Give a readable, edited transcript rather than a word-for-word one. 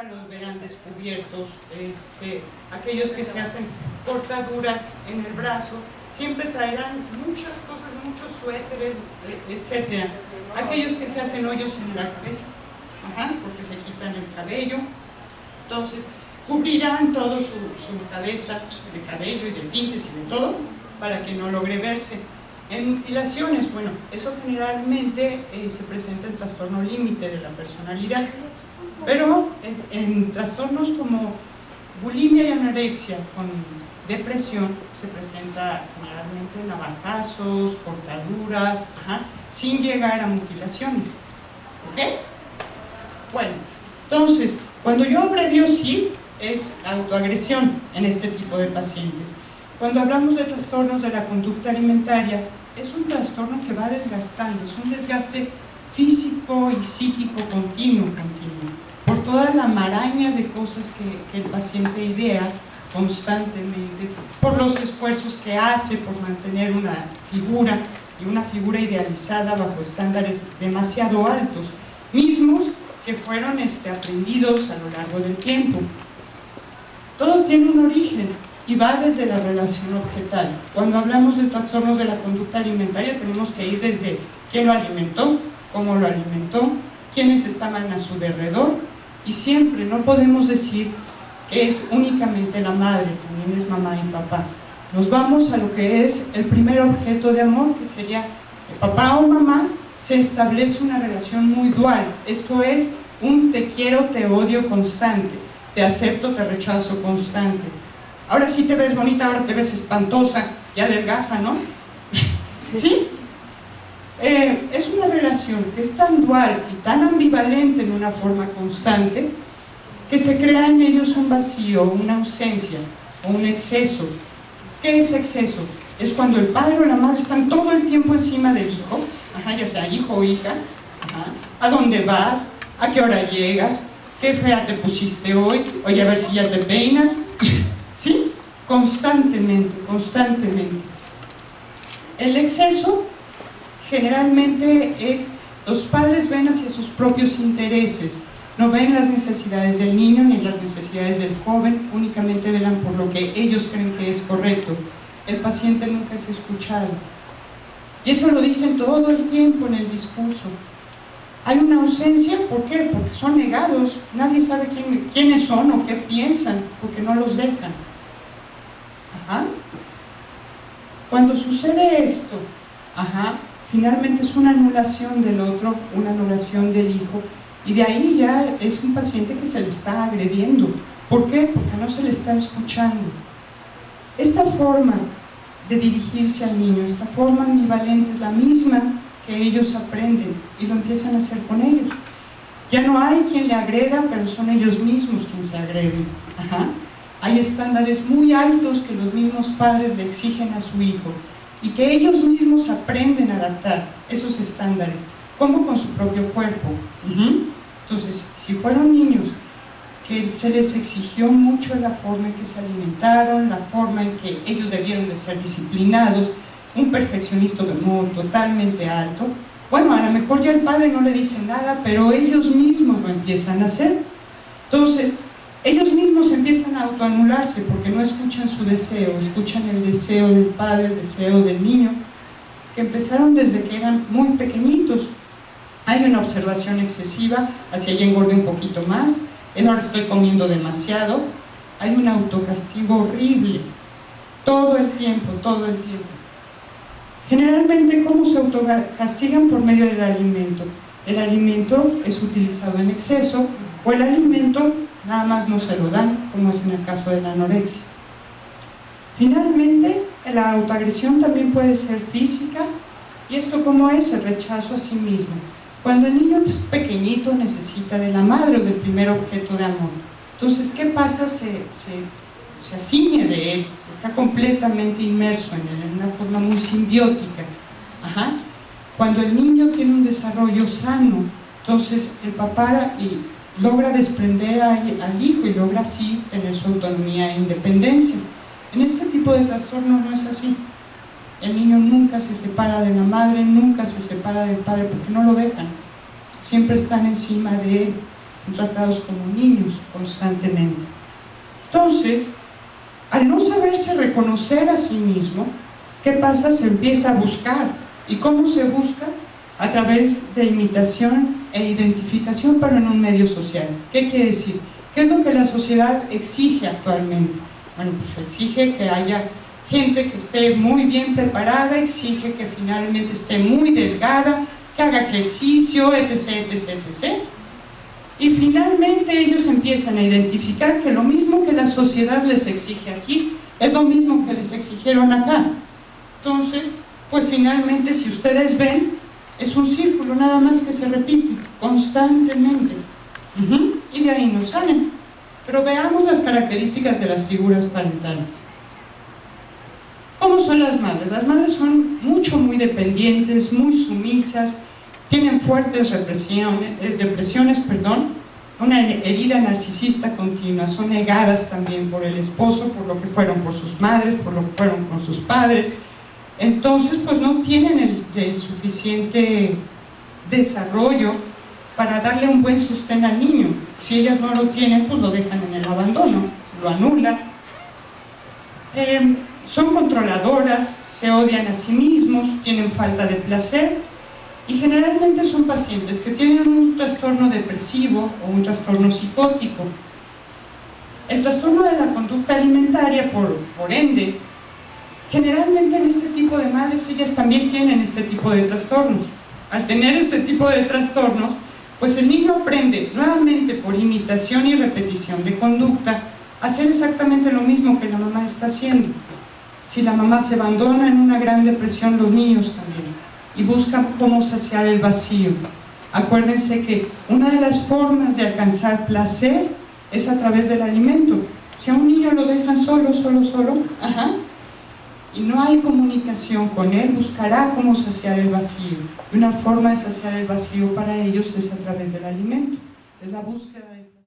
los verán descubiertos, aquellos que se hacen cortaduras en el brazo, siempre traerán muchas cosas, muchos suéteres, etc. Aquellos que se hacen hoyos en la cabeza, porque se quitan el cabello, entonces cubrirán toda su cabeza de cabello y de tintes y de todo, para que no logre verse. En mutilaciones, bueno, eso generalmente se presenta en trastorno límite de la personalidad, pero en trastornos como bulimia y anorexia con depresión se presenta generalmente navajazos, cortaduras, sin llegar a mutilaciones. ¿Ok? Bueno, entonces, cuando yo abrevio sí, es autoagresión en este tipo de pacientes. Cuando hablamos de trastornos de la conducta alimentaria, es un trastorno que va desgastando, es un desgaste físico y psíquico continuo, por toda la maraña de cosas que el paciente idea constantemente, por los esfuerzos que hace por mantener una figura, y una figura idealizada bajo estándares demasiado altos, mismos que fueron aprendidos a lo largo del tiempo. Todo tiene un origen y va desde la relación objetal. Cuando hablamos de trastornos de la conducta alimentaria tenemos que ir desde quién lo alimentó, cómo lo alimentó, quiénes estaban a su derredor, y siempre no podemos decir que es únicamente la madre, también es mamá y papá. Nos vamos a lo que es el primer objeto de amor, que sería el papá o mamá. Se establece una relación muy dual, esto es un te quiero, te odio constante, te acepto, te rechazo constante. Ahora sí te ves bonita, ahora te ves espantosa, ya adelgaza, ¿no? ¿Sí? Es una relación que es tan dual y tan ambivalente en una forma constante que se crea en ellos un vacío, una ausencia o un exceso. ¿Qué es exceso? Es cuando el padre o la madre están todo el tiempo encima del hijo, ya sea hijo o hija, ¿a dónde vas? ¿A qué hora llegas? ¿Qué fea te pusiste hoy? Oye, a ver si ya te peinas. ¿Sí? Constantemente. El exceso generalmente es, los padres ven hacia sus propios intereses, no ven las necesidades del niño ni las necesidades del joven, únicamente velan por lo que ellos creen que es correcto. El paciente nunca es escuchado. Y eso lo dicen todo el tiempo en el discurso. Hay una ausencia, ¿por qué? Porque son negados, nadie sabe quiénes son o qué piensan, porque no los dejan. Cuando sucede esto, finalmente es una anulación del otro, una anulación del hijo, y de ahí ya es un paciente que se le está agrediendo. ¿Por qué? Porque no se le está escuchando. Esta forma de dirigirse al niño, esta forma ambivalente es la misma que ellos aprenden y lo empiezan a hacer con ellos. Ya no hay quien le agreda, pero son ellos mismos quienes se agreden. Hay estándares muy altos que los mismos padres le exigen a su hijo y que ellos mismos aprenden a adaptar esos estándares, como con su propio cuerpo. Entonces, si fueron niños que se les exigió mucho la forma en que se alimentaron, la forma en que ellos debieron de ser disciplinados, un perfeccionismo totalmente alto, bueno, a lo mejor ya el padre no le dice nada, pero ellos mismos lo empiezan a hacer. Entonces, ellos mismos empiezan a autoanularse porque no escuchan su deseo, escuchan el deseo del padre, el deseo del niño, que empezaron desde que eran muy pequeñitos. Hay una observación excesiva, hacia allá engorde un poquito más, ahora estoy comiendo demasiado. Hay un autocastigo horrible, todo el tiempo. Generalmente, ¿cómo se autocastigan? Por medio del alimento. El alimento es utilizado en exceso, o el alimento nada más no se lo dan, como es en el caso de la anorexia. Finalmente, la autoagresión también puede ser física, y esto ¿cómo es? El rechazo a sí mismo. Cuando el niño es pequeñito necesita de la madre o del primer objeto de amor. Entonces, ¿qué pasa? Se aciñe de él, está completamente inmerso en él, en una forma muy simbiótica. Cuando el niño tiene un desarrollo sano, entonces el papá logra desprender al hijo y logra así tener su autonomía e independencia. En este tipo de trastorno no es así. El niño nunca se separa de la madre, nunca se separa del padre, porque no lo dejan. Siempre están encima de él. son tratados como niños constantemente. Entonces, al no saberse reconocer a sí mismo, ¿qué pasa? Se empieza a buscar. ¿Y cómo se busca? A través de imitación e identificación, pero en un medio social. ¿Qué quiere decir? ¿Qué es lo que la sociedad exige actualmente? Bueno, pues exige que haya gente que esté muy bien preparada, exige que finalmente esté muy delgada, que haga ejercicio, etc., etc., etc. Y finalmente ellos empiezan a identificar que lo mismo que la sociedad les exige aquí, es lo mismo que les exigieron acá. Entonces, pues finalmente, si ustedes ven, es un círculo nada más que se repite constantemente. Y de ahí no salen. Pero veamos las características de las figuras parentales. ¿Cómo son las madres? Las madres son muy dependientes, muy sumisas, tienen fuertes depresiones, una herida narcisista continua, son negadas también por el esposo, por lo que fueron por sus madres, por lo que fueron con sus padres. Entonces, pues no tienen el suficiente desarrollo para darle un buen sostén al niño. Si ellas no lo tienen, pues lo dejan en el abandono, lo anulan. Son controladoras, se odian a sí mismos, tienen falta de placer y generalmente son pacientes que tienen un trastorno depresivo o un trastorno psicótico. El trastorno de la conducta alimentaria, por ende, generalmente en este tipo de madres ellas también tienen este tipo de trastornos. Al tener este tipo de trastornos, pues el niño aprende nuevamente por imitación y repetición de conducta a hacer exactamente lo mismo que la mamá está haciendo. Si la mamá se abandona en una gran depresión, los niños también, y buscan cómo saciar el vacío. Acuérdense que una de las formas de alcanzar placer es a través del alimento. Si a un niño lo dejan solo, y no hay comunicación con él, buscará cómo saciar el vacío. Y una forma de saciar el vacío para ellos es a través del alimento, es la búsqueda de